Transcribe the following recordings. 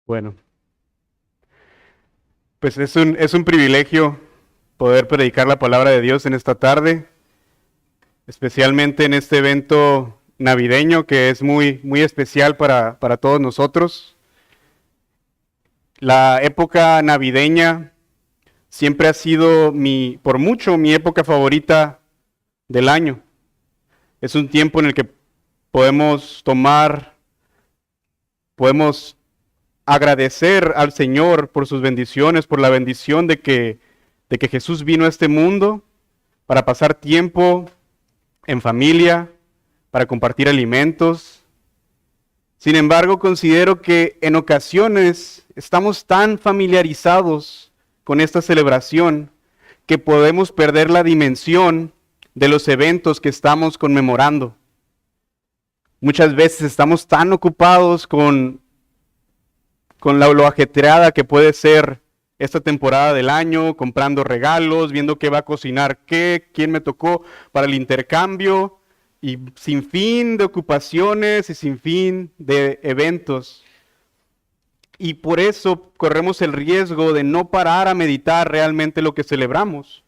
Bueno, pues es un privilegio poder predicar la palabra de Dios en esta tarde, especialmente en este evento navideño que es muy especial para todos nosotros. La época navideña siempre ha sido por mucho, mi época favorita del año. Es un tiempo en el que podemos podemos agradecer al Señor por sus bendiciones, por la bendición de que Jesús vino a este mundo para pasar tiempo en familia, para compartir alimentos. Sin embargo, considero que en ocasiones estamos tan familiarizados con esta celebración que podemos perder la dimensión de los eventos que estamos conmemorando. Muchas veces estamos tan ocupados con lo ajetreada que puede ser esta temporada del año, comprando regalos, viendo qué va a cocinar qué, quién me tocó para el intercambio, y sin fin de ocupaciones y sin fin de eventos. Y por eso corremos el riesgo de no parar a meditar realmente lo que celebramos.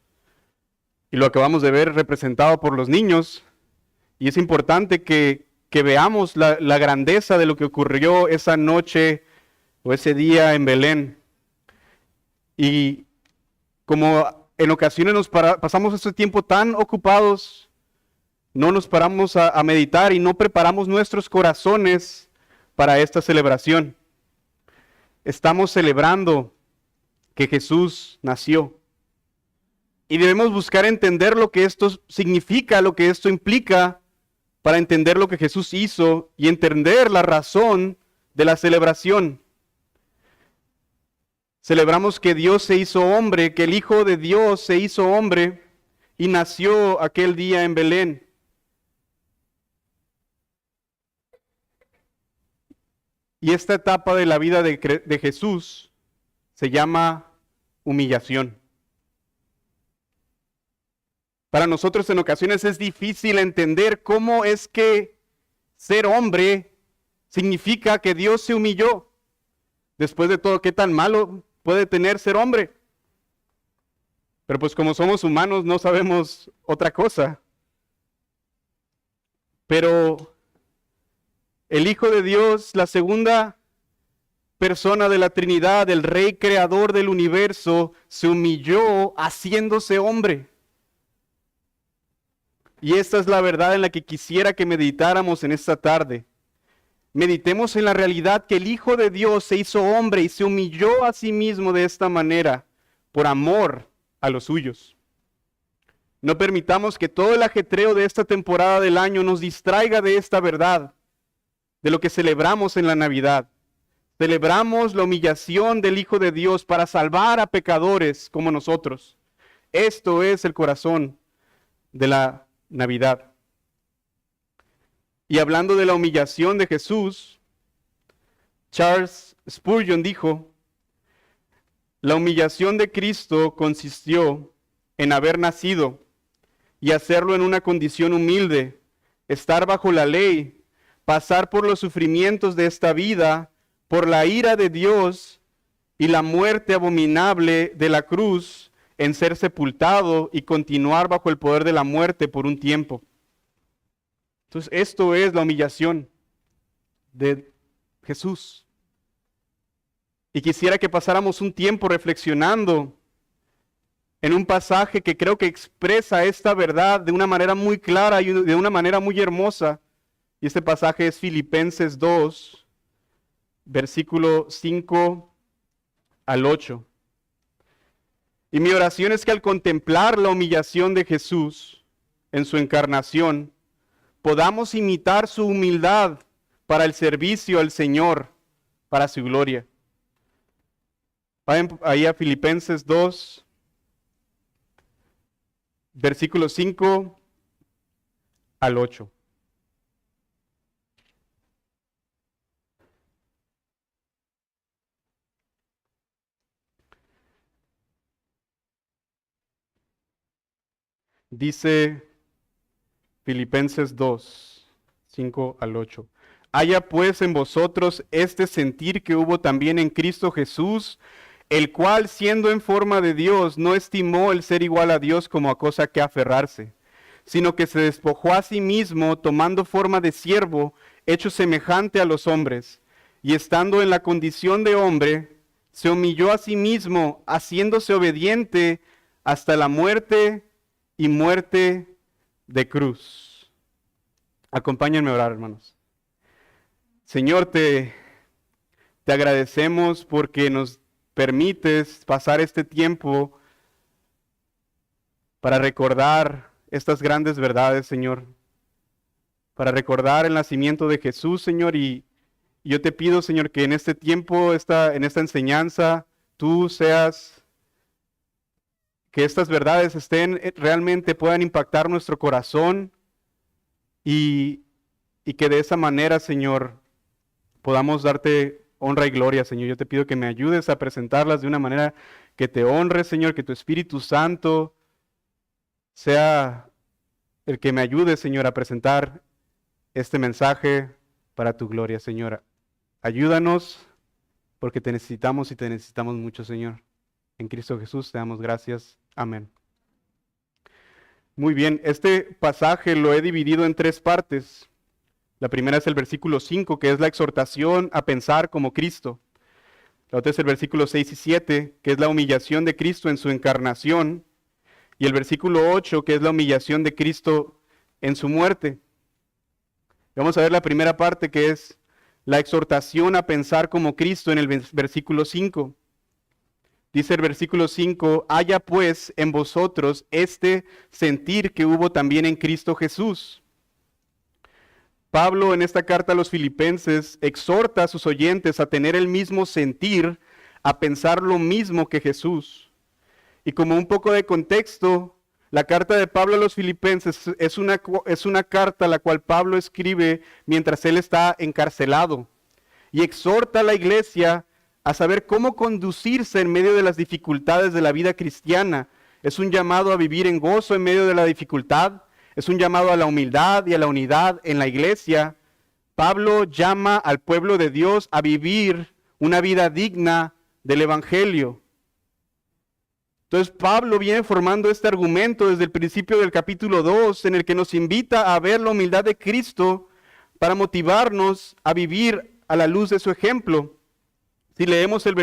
Y lo acabamos de ver representado por los niños. Y es importante que veamos la grandeza de lo que ocurrió esa noche o ese día en Belén. Y como en ocasiones pasamos este tiempo tan ocupados, no nos paramos a meditar y no preparamos nuestros corazones para esta celebración. Estamos celebrando que Jesús nació. Y debemos buscar entender lo que esto significa, lo que esto implica, para entender lo que Jesús hizo y entender la razón de la celebración. Celebramos que Dios se hizo hombre, que el Hijo de Dios se hizo hombre y nació aquel día en Belén. Y esta etapa de la vida de Jesús se llama humillación. Para nosotros en ocasiones es difícil entender cómo es que ser hombre significa que Dios se humilló. Después de todo, ¿qué tan malo puede tener ser hombre? Pero pues como somos humanos no sabemos otra cosa. Pero el Hijo de Dios, la segunda persona de la Trinidad, el Rey creador del universo, se humilló haciéndose hombre. Y esta es la verdad en la que quisiera que meditáramos en esta tarde. Meditemos en la realidad que el Hijo de Dios se hizo hombre y se humilló a sí mismo de esta manera por amor a los suyos. No permitamos que todo el ajetreo de esta temporada del año nos distraiga de esta verdad, de lo que celebramos en la Navidad. Celebramos la humillación del Hijo de Dios para salvar a pecadores como nosotros. Esto es el corazón de la Navidad. Y hablando de la humillación de Jesús, Charles Spurgeon dijo: la humillación de Cristo consistió en haber nacido y hacerlo en una condición humilde, estar bajo la ley, pasar por los sufrimientos de esta vida, por la ira de Dios y la muerte abominable de la cruz, en ser sepultado y continuar bajo el poder de la muerte por un tiempo. Entonces, esto es la humillación de Jesús. Y quisiera que pasáramos un tiempo reflexionando en un pasaje que creo que expresa esta verdad de una manera muy clara y de una manera muy hermosa. Y este pasaje es Filipenses 2, versículo 5 al 8. Y mi oración es que al contemplar la humillación de Jesús en su encarnación, podamos imitar su humildad para el servicio al Señor, para su gloria. Vayan ahí a Filipenses 2, versículos 5 al 8. Dice Filipenses 2, 5 al 8. Haya pues en vosotros este sentir que hubo también en Cristo Jesús, el cual, siendo en forma de Dios, no estimó el ser igual a Dios como a cosa que aferrarse, sino que se despojó a sí mismo, tomando forma de siervo, hecho semejante a los hombres, y estando en la condición de hombre, se humilló a sí mismo, haciéndose obediente hasta la muerte y muerte de cruz. Acompáñenme a orar, hermanos. Señor, te agradecemos porque nos permites pasar este tiempo para recordar estas grandes verdades, Señor. Para recordar el nacimiento de Jesús, Señor. Y yo te pido, Señor, que en este tiempo, en esta enseñanza, tú seas, que estas verdades realmente puedan impactar nuestro corazón y que de esa manera, Señor, podamos darte honra y gloria, Señor. Yo te pido que me ayudes a presentarlas de una manera que te honre, Señor, que tu Espíritu Santo sea el que me ayude, Señor, a presentar este mensaje para tu gloria, Señor. Ayúdanos porque te necesitamos y te necesitamos mucho, Señor. En Cristo Jesús te damos gracias. Amén. Muy bien, este pasaje lo he dividido en 3 partes. La primera es el versículo 5, que es la exhortación a pensar como Cristo. La otra es el versículo 6 y 7, que es la humillación de Cristo en su encarnación. Y el versículo 8, que es la humillación de Cristo en su muerte. Vamos a ver la primera parte, que es la exhortación a pensar como Cristo en el versículo 5. Dice el versículo 5, haya pues en vosotros este sentir que hubo también en Cristo Jesús. Pablo en esta carta a los filipenses exhorta a sus oyentes a tener el mismo sentir, a pensar lo mismo que Jesús. Y como un poco de contexto, la carta de Pablo a los filipenses es una carta la cual Pablo escribe mientras él está encarcelado y exhorta a la iglesia a saber cómo conducirse en medio de las dificultades de la vida cristiana. Es un llamado a vivir en gozo en medio de la dificultad. Es un llamado a la humildad y a la unidad en la iglesia. Pablo llama al pueblo de Dios a vivir una vida digna del Evangelio. Entonces Pablo viene formando este argumento desde el principio del capítulo 2, en el que nos invita a ver la humildad de Cristo para motivarnos a vivir a la luz de su ejemplo. Si leemos los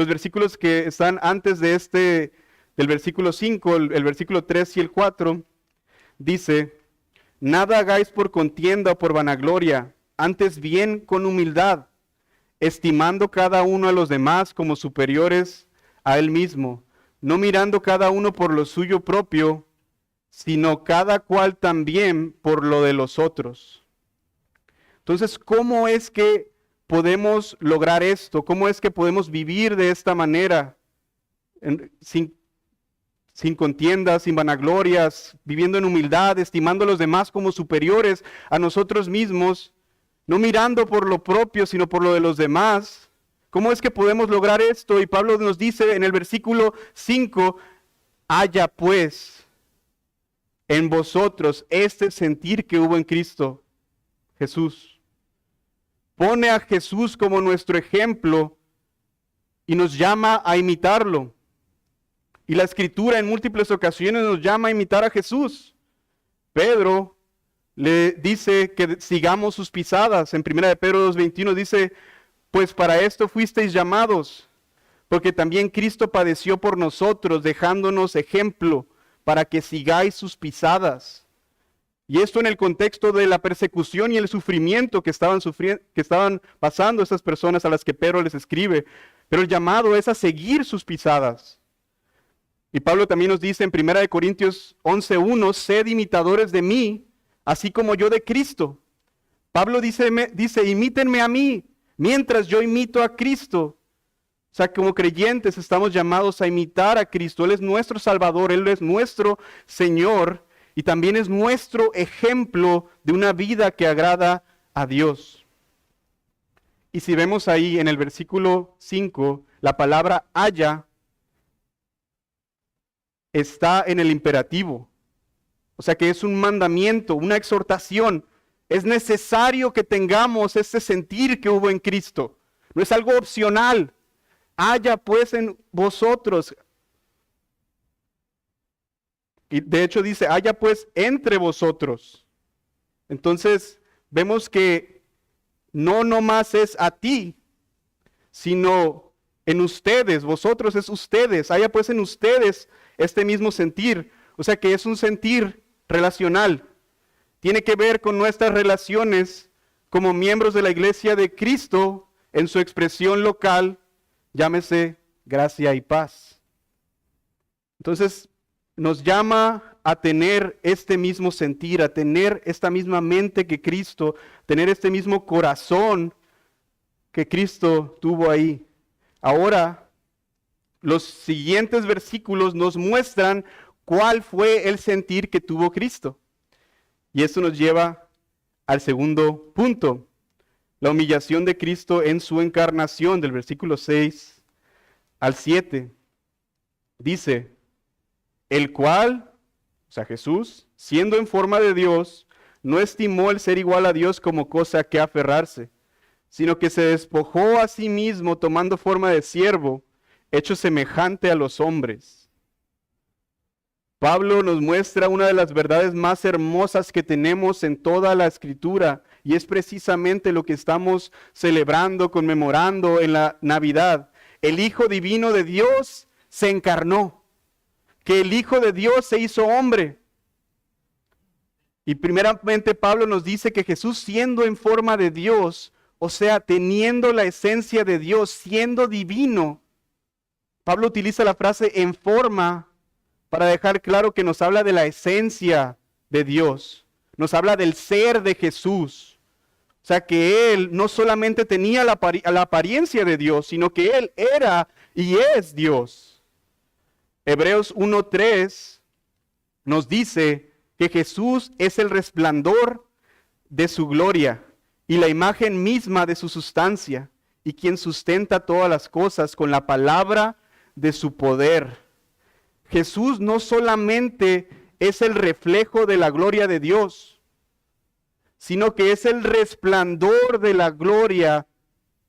versículos que están antes de del versículo 5, el versículo 3 y el 4, dice, nada hagáis por contienda o por vanagloria, antes bien con humildad, estimando cada uno a los demás como superiores a él mismo, no mirando cada uno por lo suyo propio, sino cada cual también por lo de los otros. Entonces, ¿cómo es que podemos lograr esto? ¿Cómo es que podemos vivir de esta manera? Sin contiendas, sin vanaglorias, viviendo en humildad, estimando a los demás como superiores a nosotros mismos, no mirando por lo propio, sino por lo de los demás. ¿Cómo es que podemos lograr esto? Y Pablo nos dice en el versículo 5, haya pues en vosotros este sentir que hubo en Cristo Jesús. Pone a Jesús como nuestro ejemplo y nos llama a imitarlo. Y la Escritura en múltiples ocasiones nos llama a imitar a Jesús. Pedro le dice que sigamos sus pisadas. En 1 de Pedro 2:21 dice, pues para esto fuisteis llamados, porque también Cristo padeció por nosotros, dejándonos ejemplo para que sigáis sus pisadas. Y esto en el contexto de la persecución y el sufrimiento que estaban pasando estas personas a las que Pedro les escribe. Pero el llamado es a seguir sus pisadas. Y Pablo también nos dice en 1 de Corintios 11:1, sed imitadores de mí, así como yo de Cristo. Pablo dice, imítenme a mí, mientras yo imito a Cristo. O sea, como creyentes estamos llamados a imitar a Cristo. Él es nuestro Salvador, Él es nuestro Señor y también es nuestro ejemplo de una vida que agrada a Dios. Y si vemos ahí en el versículo 5, la palabra haya está en el imperativo. O sea que es un mandamiento, una exhortación. Es necesario que tengamos este sentir que hubo en Cristo. No es algo opcional. Haya pues en vosotros. Y de hecho dice, haya pues entre vosotros. Entonces vemos que no nomás es a ti, sino en ustedes, vosotros es ustedes. Haya pues en ustedes este mismo sentir. O sea que es un sentir relacional. Tiene que ver con nuestras relaciones como miembros de la iglesia de Cristo en su expresión local, llámese gracia y paz. Entonces, nos llama a tener este mismo sentir, a tener esta misma mente que Cristo, tener este mismo corazón que Cristo tuvo ahí. Ahora, los siguientes versículos nos muestran cuál fue el sentir que tuvo Cristo. Y esto nos lleva al segundo punto, la humillación de Cristo en su encarnación, del versículo 6 al 7. Dice, el cual, o sea Jesús, siendo en forma de Dios, no estimó el ser igual a Dios como cosa a que aferrarse, sino que se despojó a sí mismo tomando forma de siervo, hecho semejante a los hombres. Pablo nos muestra una de las verdades más hermosas que tenemos en toda la Escritura, y es precisamente lo que estamos celebrando, conmemorando en la Navidad. El Hijo Divino de Dios se encarnó, que el Hijo de Dios se hizo hombre. Y primeramente Pablo nos dice que Jesús, siendo en forma de Dios, o sea, teniendo la esencia de Dios, siendo divino, Pablo utiliza la frase en forma para dejar claro que nos habla de la esencia de Dios, nos habla del ser de Jesús. O sea que Él no solamente tenía la apariencia de Dios, sino que Él era y es Dios. Hebreos 1:3 nos dice que Jesús es el resplandor de su gloria y la imagen misma de su sustancia, y quien sustenta todas las cosas con la palabra de su poder. Jesús no solamente es el reflejo de la gloria de Dios, sino que es el resplandor de la gloria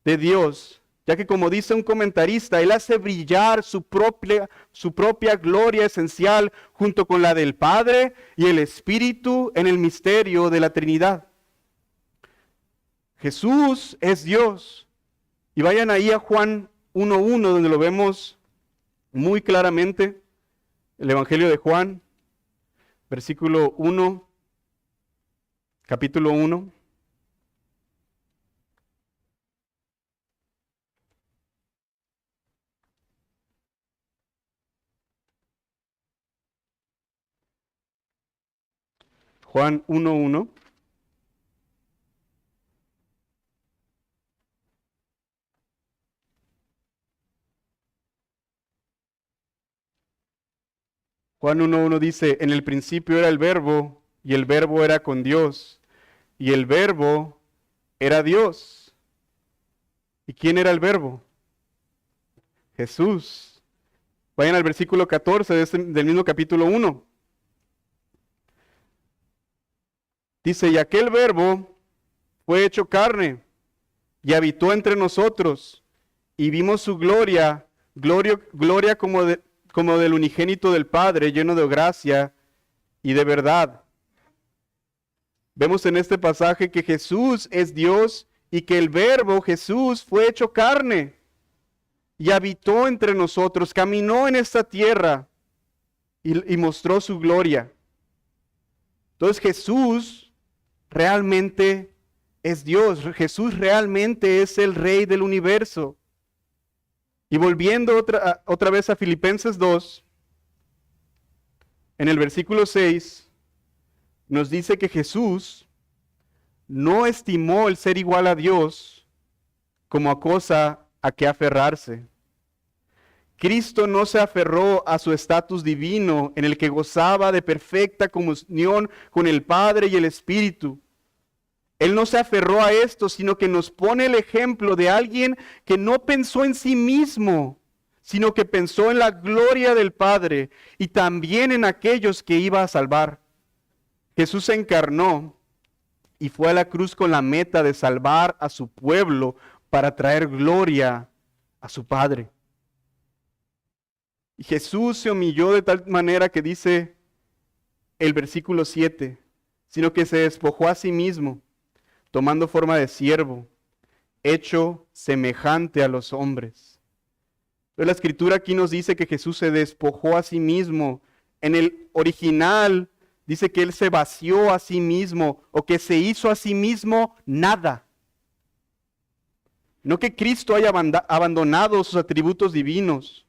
de Dios, ya que como dice un comentarista, Él hace brillar su propia gloria esencial junto con la del Padre y el Espíritu en el misterio de la Trinidad. Jesús es Dios. Y vayan ahí a Juan 1:1, donde lo vemos muy claramente. El Evangelio de Juan, versículo 1, capítulo 1. Juan 1:1. Juan 1:1 dice, en el principio era el Verbo, y el Verbo era con Dios, y el Verbo era Dios. ¿Y quién era el Verbo? Jesús. Vayan al versículo 14 del mismo capítulo 1. Dice, y aquel Verbo fue hecho carne, y habitó entre nosotros, y vimos su gloria, gloria como del unigénito del Padre, lleno de gracia y de verdad. Vemos en este pasaje que Jesús es Dios y que el Verbo Jesús fue hecho carne y habitó entre nosotros, caminó en esta tierra y mostró su gloria. Entonces Jesús realmente es Dios, Jesús realmente es el Rey del universo. Y volviendo otra vez a Filipenses 2, en el versículo 6, nos dice que Jesús no estimó el ser igual a Dios como a cosa a que aferrarse. Cristo no se aferró a su estatus divino en el que gozaba de perfecta comunión con el Padre y el Espíritu. Él no se aferró a esto, sino que nos pone el ejemplo de alguien que no pensó en sí mismo, sino que pensó en la gloria del Padre y también en aquellos que iba a salvar. Jesús se encarnó y fue a la cruz con la meta de salvar a su pueblo para traer gloria a su Padre. Y Jesús se humilló de tal manera que dice el versículo 7, sino que se despojó a sí mismo, tomando forma de siervo, hecho semejante a los hombres. Pero la escritura aquí nos dice que Jesús se despojó a sí mismo. En el original dice que Él se vació a sí mismo o que se hizo a sí mismo nada. No que Cristo haya abandonado sus atributos divinos.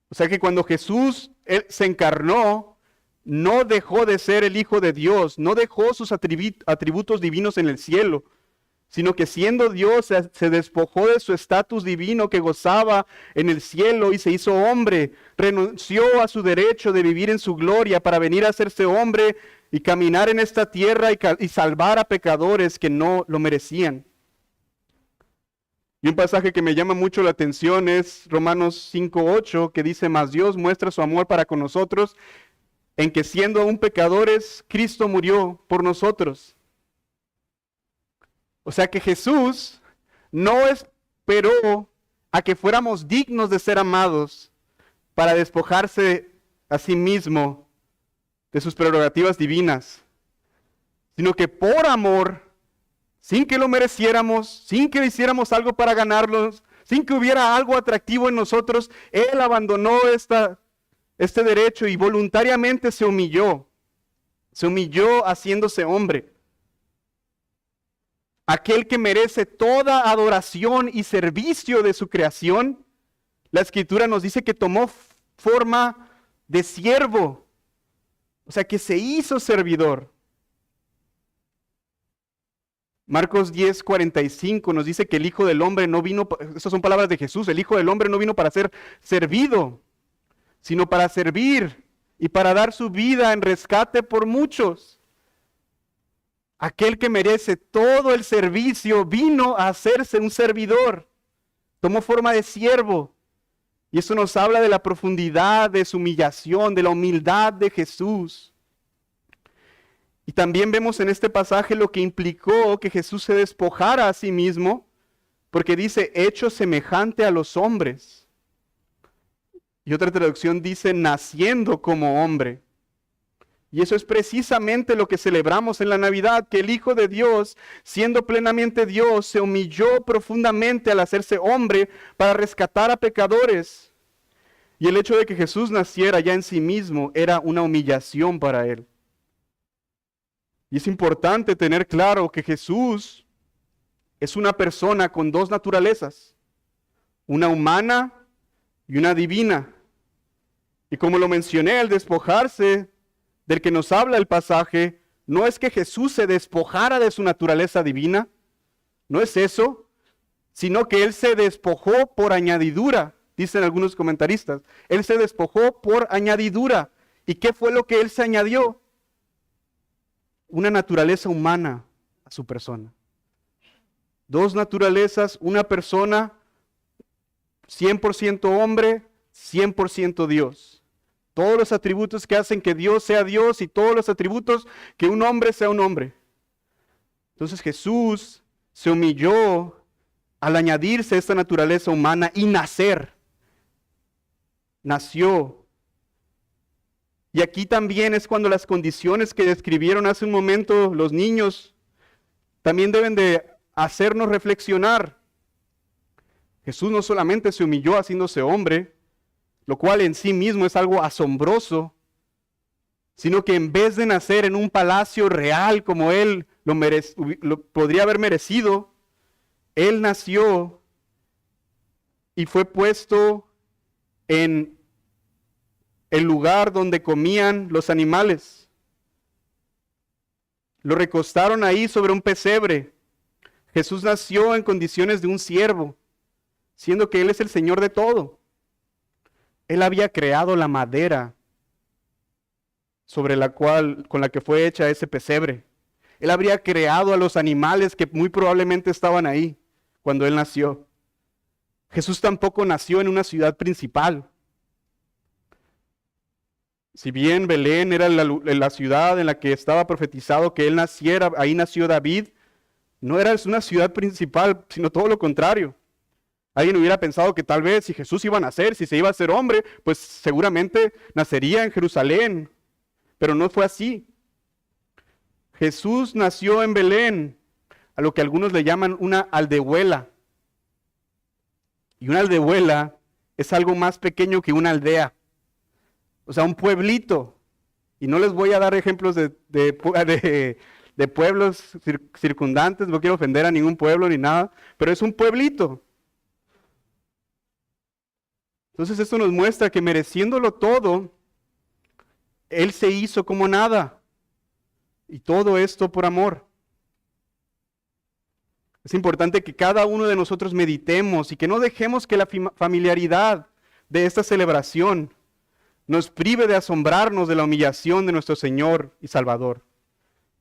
O sea que cuando Jesús se encarnó, no dejó de ser el Hijo de Dios, no dejó sus atributos divinos en el cielo, sino que siendo Dios se despojó de su estatus divino que gozaba en el cielo y se hizo hombre, renunció a su derecho de vivir en su gloria para venir a hacerse hombre y caminar en esta tierra y salvar a pecadores que no lo merecían. Y un pasaje que me llama mucho la atención es Romanos 5:8, que dice: mas Dios muestra su amor para con nosotros, en que siendo aún pecadores, Cristo murió por nosotros. O sea que Jesús no esperó a que fuéramos dignos de ser amados para despojarse a sí mismo de sus prerrogativas divinas, sino que por amor, sin que lo mereciéramos, sin que hiciéramos algo para ganarlos, sin que hubiera algo atractivo en nosotros, Él abandonó este derecho y voluntariamente se humilló haciéndose hombre. Aquel que merece toda adoración y servicio de su creación, la Escritura nos dice que tomó forma de siervo, o sea que se hizo servidor. Marcos 10:45 nos dice que el Hijo del Hombre no vino, estas son palabras de Jesús, el Hijo del Hombre no vino para ser servido, sino para servir y para dar su vida en rescate por muchos. Aquel que merece todo el servicio vino a hacerse un servidor, tomó forma de siervo. Y eso nos habla de la profundidad de su humillación, de la humildad de Jesús. Y también vemos en este pasaje lo que implicó que Jesús se despojara a sí mismo, porque dice, hecho semejante a los hombres. Y otra traducción dice, naciendo como hombre. Y eso es precisamente lo que celebramos en la Navidad, que el Hijo de Dios, siendo plenamente Dios, se humilló profundamente al hacerse hombre para rescatar a pecadores. Y el hecho de que Jesús naciera ya en sí mismo era una humillación para Él. Y es importante tener claro que Jesús es una persona con dos naturalezas, una humana y una divina. Y como lo mencioné, al despojarse del que nos habla el pasaje, no es que Jesús se despojara de su naturaleza divina, no es eso, sino que Él se despojó por añadidura, dicen algunos comentaristas. Él se despojó por añadidura. ¿Y qué fue lo que Él se añadió? Una naturaleza humana a su persona. Dos naturalezas, una persona 100% hombre, 100% Dios. Todos los atributos que hacen que Dios sea Dios y todos los atributos que un hombre sea un hombre. Entonces Jesús se humilló al añadirse esta naturaleza humana y nacer. Nació. Y aquí también es cuando las condiciones que describieron hace un momento los niños también deben de hacernos reflexionar. Jesús no solamente se humilló haciéndose hombre, lo cual en sí mismo es algo asombroso, sino que en vez de nacer en un palacio real como Él lo podría haber merecido, Él nació y fue puesto en el lugar donde comían los animales. Lo recostaron ahí sobre un pesebre. Jesús nació en condiciones de un siervo, siendo que Él es el Señor de todo. Él había creado la madera con la que fue hecha ese pesebre. Él habría creado a los animales que muy probablemente estaban ahí cuando Él nació. Jesús tampoco nació en una ciudad principal. Si bien Belén era la ciudad en la que estaba profetizado que él naciera, ahí nació David, no era una ciudad principal, sino todo lo contrario. Alguien hubiera pensado que tal vez si Jesús iba a nacer, si se iba a hacer hombre, pues seguramente nacería en Jerusalén, pero no fue así. Jesús nació en Belén, a lo que algunos le llaman una aldehuela. Y una aldehuela es algo más pequeño que una aldea. O sea, un pueblito. Y no les voy a dar ejemplos de pueblos circundantes, no quiero ofender a ningún pueblo ni nada, pero es un pueblito. Entonces esto nos muestra que mereciéndolo todo, Él se hizo como nada. Y todo esto por amor. Es importante que cada uno de nosotros meditemos y que no dejemos que la familiaridad de esta celebración nos prive de asombrarnos de la humillación de nuestro Señor y Salvador.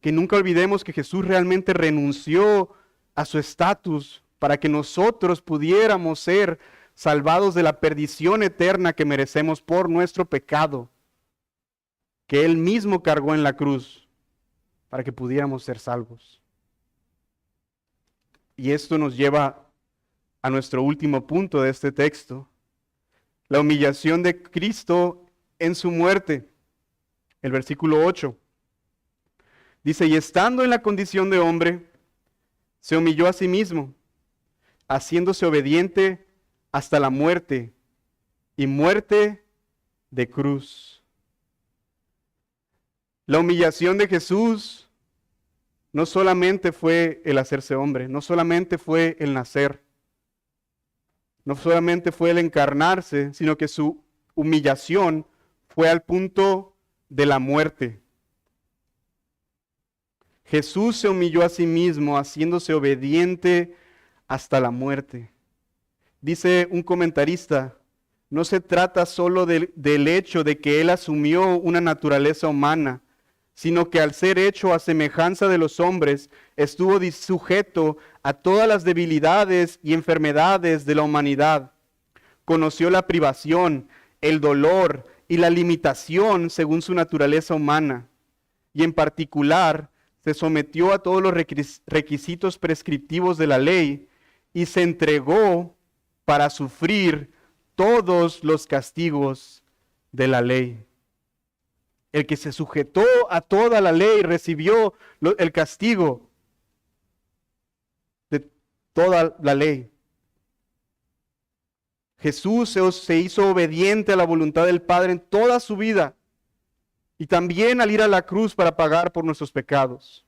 Que nunca olvidemos que Jesús realmente renunció a su estatus para que nosotros pudiéramos ser salvados de la perdición eterna que merecemos por nuestro pecado, que Él mismo cargó en la cruz para que pudiéramos ser salvos. Y esto nos lleva a nuestro último punto de este texto, la humillación de Cristo en su muerte. El versículo 8 dice, y estando en la condición de hombre, se humilló a sí mismo, haciéndose obediente hasta la muerte, y muerte de cruz. La humillación de Jesús no solamente fue el hacerse hombre, no solamente fue el nacer, no solamente fue el encarnarse, sino que su humillación fue al punto de la muerte. Jesús se humilló a sí mismo, haciéndose obediente hasta la muerte. Dice un comentarista, no se trata solo del hecho de que Él asumió una naturaleza humana, sino que al ser hecho a semejanza de los hombres, estuvo sujeto a todas las debilidades y enfermedades de la humanidad. Conoció la privación, el dolor y la limitación según su naturaleza humana, y en particular se sometió a todos los requisitos prescriptivos de la ley y se entregó para sufrir todos los castigos de la ley. El que se sujetó a toda la ley recibió el castigo de toda la ley. Jesús se hizo obediente a la voluntad del Padre en toda su vida y también al ir a la cruz para pagar por nuestros pecados.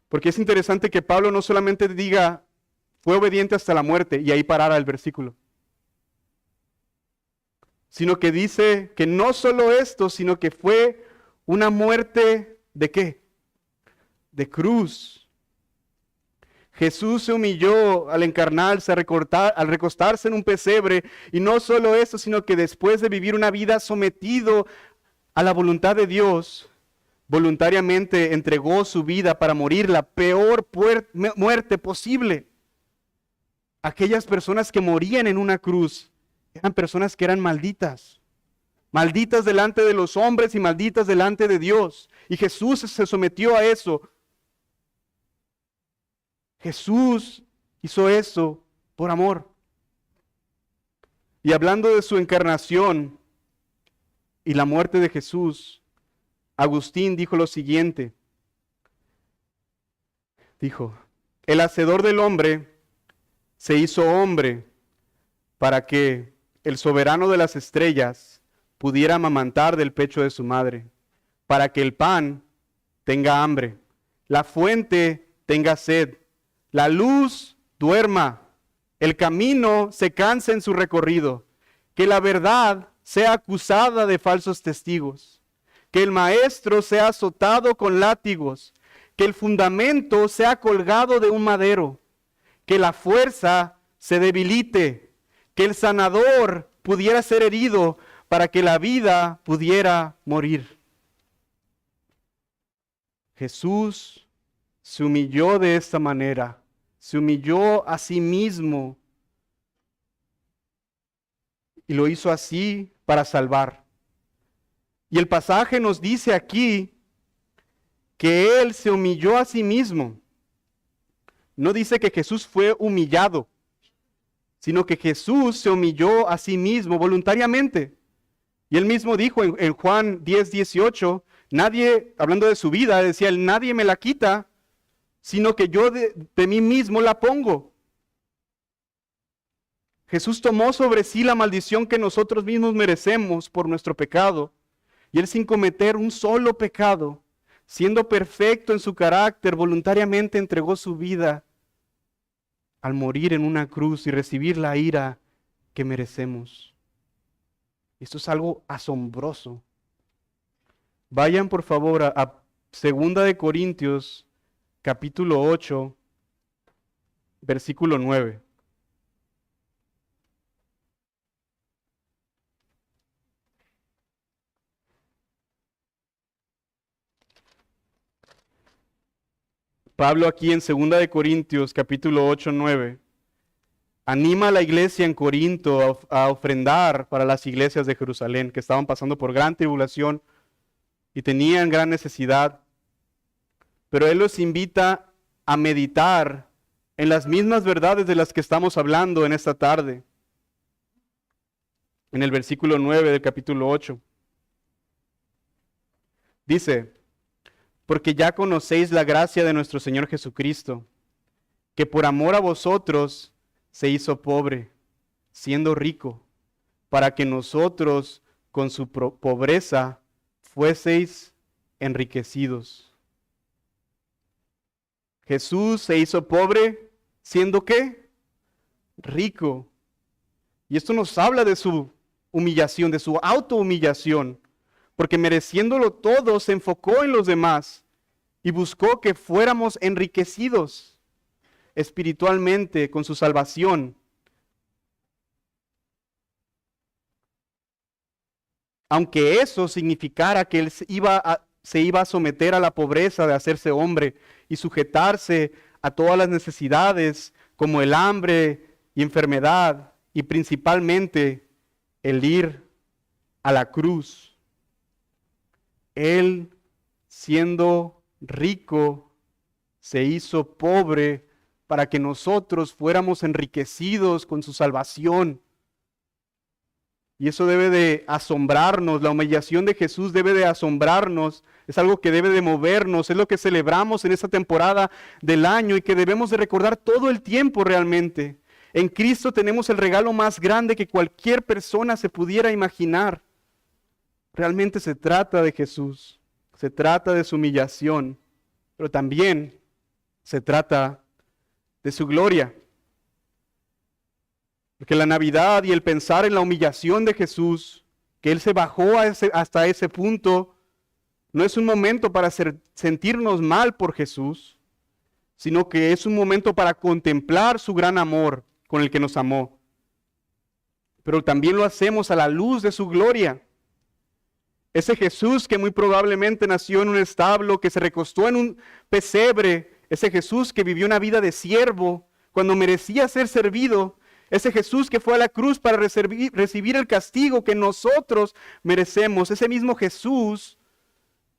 Porque es interesante que Pablo no solamente diga, fue obediente hasta la muerte y ahí parara el versículo, sino que dice que no solo esto, sino que fue una muerte ¿de qué? De cruz. Jesús se humilló al encarnarse, al recostarse en un pesebre, y no solo eso, sino que después de vivir una vida sometido a la voluntad de Dios, voluntariamente entregó su vida para morir la peor muerte posible. Aquellas personas que morían en una cruz eran personas que eran malditas, malditas delante de los hombres y malditas delante de Dios. Y Jesús se sometió a eso. Jesús hizo eso por amor. Y hablando de su encarnación y la muerte de Jesús, Agustín dijo lo siguiente. Dijo, el hacedor del hombre se hizo hombre para que el soberano de las estrellas pudiera amamantar del pecho de su madre, para que el pan tenga hambre, la fuente tenga sed, la luz duerma, el camino se canse en su recorrido, que la verdad sea acusada de falsos testigos, que el maestro sea azotado con látigos, que el fundamento sea colgado de un madero, que la fuerza se debilite, que el sanador pudiera ser herido para que la vida pudiera morir. Jesús se humilló de esta manera, se humilló a sí mismo y lo hizo así para salvar. Y el pasaje nos dice aquí que Él se humilló a sí mismo. No dice que Jesús fue humillado, sino que Jesús se humilló a sí mismo voluntariamente. Y Él mismo dijo en Juan 10:18, nadie, hablando de su vida, decía, nadie me la quita, sino que yo de mí mismo la pongo. Jesús tomó sobre sí la maldición que nosotros mismos merecemos por nuestro pecado. Y Él, sin cometer un solo pecado, siendo perfecto en su carácter, voluntariamente entregó su vida al morir en una cruz y recibir la ira que merecemos. Esto es algo asombroso. Vayan por favor a 2 de Corintios, capítulo 8, versículo 9. Pablo aquí en 2 de Corintios, capítulo 8, 9, anima a la iglesia en Corinto a ofrendar para las iglesias de Jerusalén, que estaban pasando por gran tribulación y tenían gran necesidad. Pero Él los invita a meditar en las mismas verdades de las que estamos hablando en esta tarde. En el versículo 9 del capítulo 8. Dice, porque ya conocéis la gracia de nuestro Señor Jesucristo, que por amor a vosotros se hizo pobre, siendo rico, para que nosotros con su pobreza fueseis enriquecidos. Jesús se hizo pobre, siendo ¿qué? Rico. Y esto nos habla de su humillación, de su autohumillación, porque mereciéndolo todo se enfocó en los demás y buscó que fuéramos enriquecidos espiritualmente con su salvación. Aunque eso significara que Él se iba a someter a la pobreza de hacerse hombre y sujetarse a todas las necesidades como el hambre y enfermedad y principalmente el ir a la cruz. Él, siendo rico, se hizo pobre para que nosotros fuéramos enriquecidos con su salvación. Y eso debe de asombrarnos, la humillación de Jesús debe de asombrarnos, es algo que debe de movernos, es lo que celebramos en esta temporada del año y que debemos de recordar todo el tiempo realmente. En Cristo tenemos el regalo más grande que cualquier persona se pudiera imaginar. Realmente se trata de Jesús, se trata de su humillación, pero también se trata de su gloria. Porque la Navidad y el pensar en la humillación de Jesús, que Él se bajó hasta ese punto, no es un momento para sentirnos mal por Jesús, sino que es un momento para contemplar su gran amor con el que nos amó. Pero también lo hacemos a la luz de su gloria. Ese Jesús que muy probablemente nació en un establo, que se recostó en un pesebre, ese Jesús que vivió una vida de siervo cuando merecía ser servido, ese Jesús que fue a la cruz para recibir el castigo que nosotros merecemos, ese mismo Jesús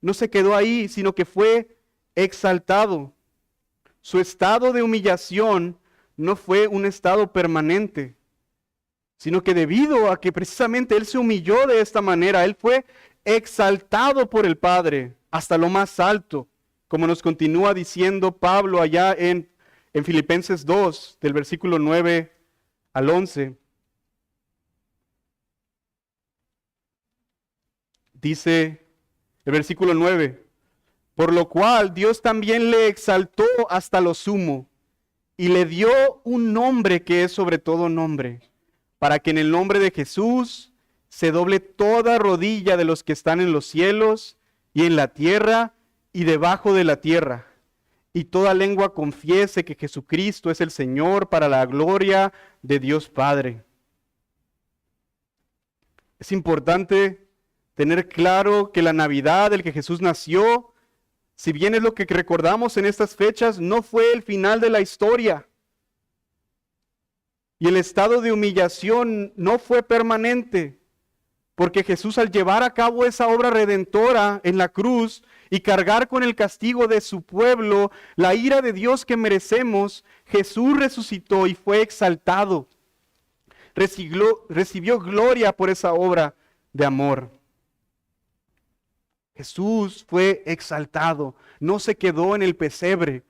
no se quedó ahí, sino que fue exaltado. Su estado de humillación no fue un estado permanente, sino que debido a que precisamente Él se humilló de esta manera, Él fue exaltado por el Padre hasta lo más alto, como nos continúa diciendo Pablo allá en Filipenses 2, del versículo 9 al 11. Dice el versículo 9, por lo cual Dios también le exaltó hasta lo sumo y le dio un nombre que es sobre todo nombre, para que en el nombre de Jesús se doble toda rodilla de los que están en los cielos y en la tierra y debajo de la tierra, y toda lengua confiese que Jesucristo es el Señor para la gloria de Dios Padre. Es importante tener claro que la Navidad, el que Jesús nació, si bien es lo que recordamos en estas fechas, no fue el final de la historia. Y el estado de humillación no fue permanente, Porque Jesús, al llevar a cabo esa obra redentora en la cruz y cargar con el castigo de su pueblo, la ira de Dios que merecemos, Jesús resucitó y fue exaltado. Recibió gloria por esa obra de amor. Jesús fue exaltado, no se quedó en el pesebre,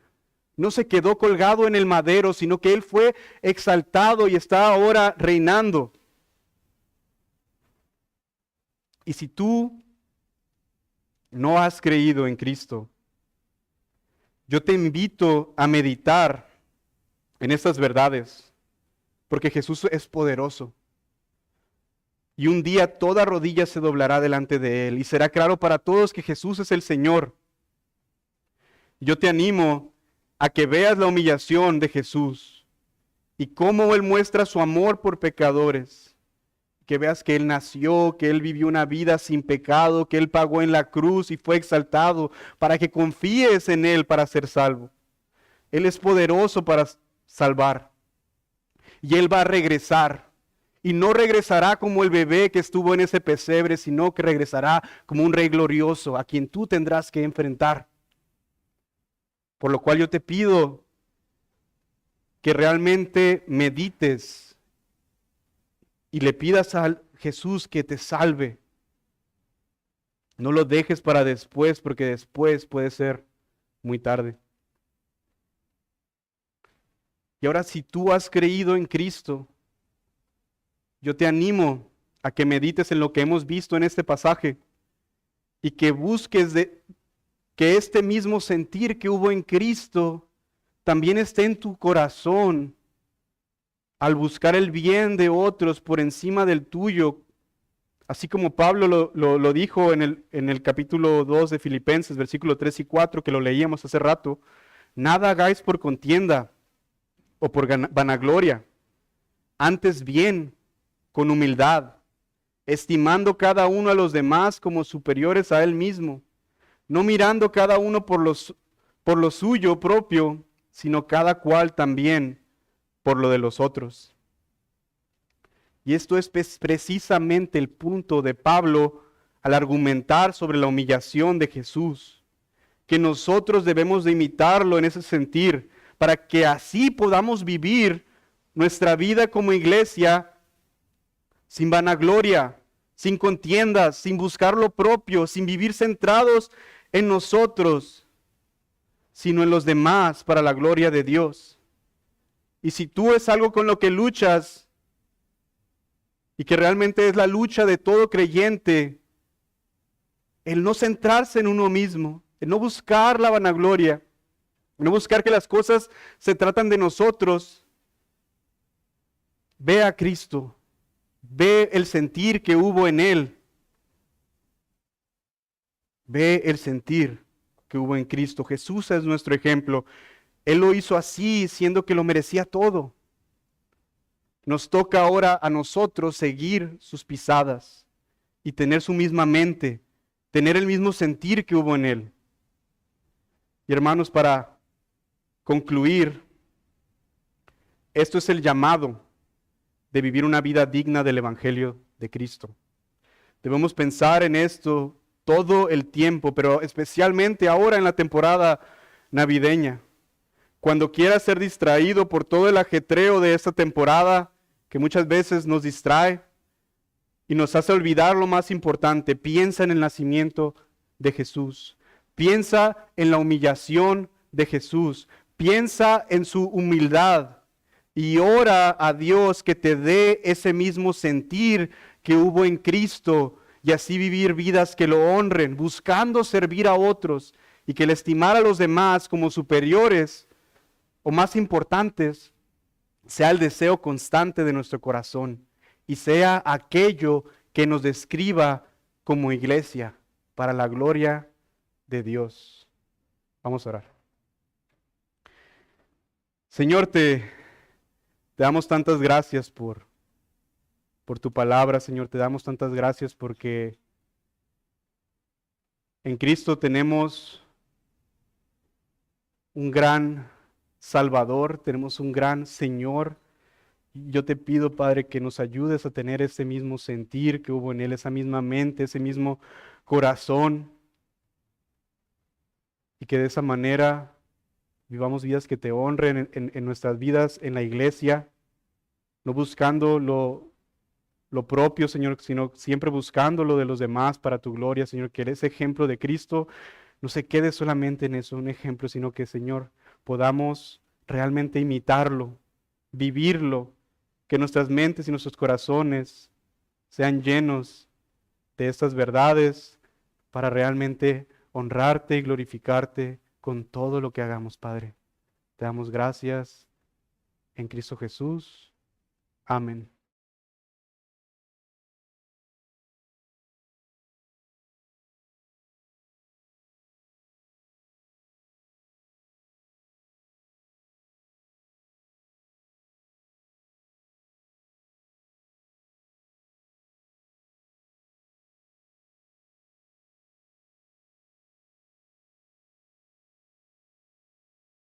no se quedó colgado en el madero, sino que Él fue exaltado y está ahora reinando. Y si tú no has creído en Cristo, yo te invito a meditar en estas verdades, porque Jesús es poderoso. Y un día toda rodilla se doblará delante de Él y será claro para todos que Jesús es el Señor. Yo te animo a que veas la humillación de Jesús y cómo Él muestra su amor por pecadores. Que veas que Él nació, que Él vivió una vida sin pecado, que Él pagó en la cruz y fue exaltado, para que confíes en Él para ser salvo. Él es poderoso para salvar. Y Él va a regresar. Y no regresará como el bebé que estuvo en ese pesebre, sino que regresará como un rey glorioso a quien tú tendrás que enfrentar. Por lo cual yo te pido que realmente medites y le pidas a Jesús que te salve. No lo dejes para después, porque después puede ser muy tarde. Y ahora, si tú has creído en Cristo, yo te animo a que medites en lo que hemos visto en este pasaje y que busques que este mismo sentir que hubo en Cristo también esté en tu corazón al buscar el bien de otros por encima del tuyo, así como Pablo lo dijo en el capítulo 2 de Filipenses, versículos 3 y 4, que lo leíamos hace rato. Nada hagáis por contienda o por vanagloria, antes bien, con humildad, estimando cada uno a los demás como superiores a él mismo, no mirando cada uno por lo suyo propio, sino cada cual también por lo de los otros. Y esto es precisamente el punto de Pablo al argumentar sobre la humillación de Jesús, que nosotros debemos de imitarlo en ese sentir, para que así podamos vivir nuestra vida como iglesia sin vanagloria, sin contiendas, sin buscar lo propio, sin vivir centrados en nosotros, sino en los demás para la gloria de Dios. Y si tú es algo con lo que luchas, y que realmente es la lucha de todo creyente, el no centrarse en uno mismo, el no buscar la vanagloria, no buscar que las cosas se tratan de nosotros, ve a Cristo, ve el sentir que hubo en Él, ve el sentir que hubo en Cristo. Jesús es nuestro ejemplo. Él lo hizo así, siendo que lo merecía todo. Nos toca ahora a nosotros seguir sus pisadas y tener su misma mente, tener el mismo sentir que hubo en Él. Y hermanos, para concluir, esto es el llamado de vivir una vida digna del Evangelio de Cristo. Debemos pensar en esto todo el tiempo, pero especialmente ahora en la temporada navideña. Cuando quieras ser distraído por todo el ajetreo de esta temporada, que muchas veces nos distrae y nos hace olvidar lo más importante, piensa en el nacimiento de Jesús. Piensa en la humillación de Jesús. Piensa en su humildad y ora a Dios que te dé ese mismo sentir que hubo en Cristo y así vivir vidas que lo honren, buscando servir a otros y que el estimar a los demás como superiores o más importantes sea el deseo constante de nuestro corazón y sea aquello que nos describa como iglesia para la gloria de Dios. Vamos a orar. Señor, te damos tantas gracias por tu palabra, Señor. Te damos tantas gracias porque en Cristo tenemos un gran Salvador, tenemos un gran Señor Yo te pido, Padre, que nos ayudes a tener ese mismo sentir que hubo en él, esa misma mente, ese mismo corazón, y que de esa manera vivamos vidas que te honren en nuestras vidas, en la iglesia, no buscando lo propio, Señor, sino siempre buscando lo de los demás para tu gloria, Señor, que ese ejemplo de Cristo no se quede solamente en eso, un ejemplo, sino que, Señor, podamos realmente imitarlo, vivirlo, que nuestras mentes y nuestros corazones sean llenos de estas verdades para realmente honrarte y glorificarte con todo lo que hagamos, Padre. Te damos gracias en Cristo Jesús. Amén.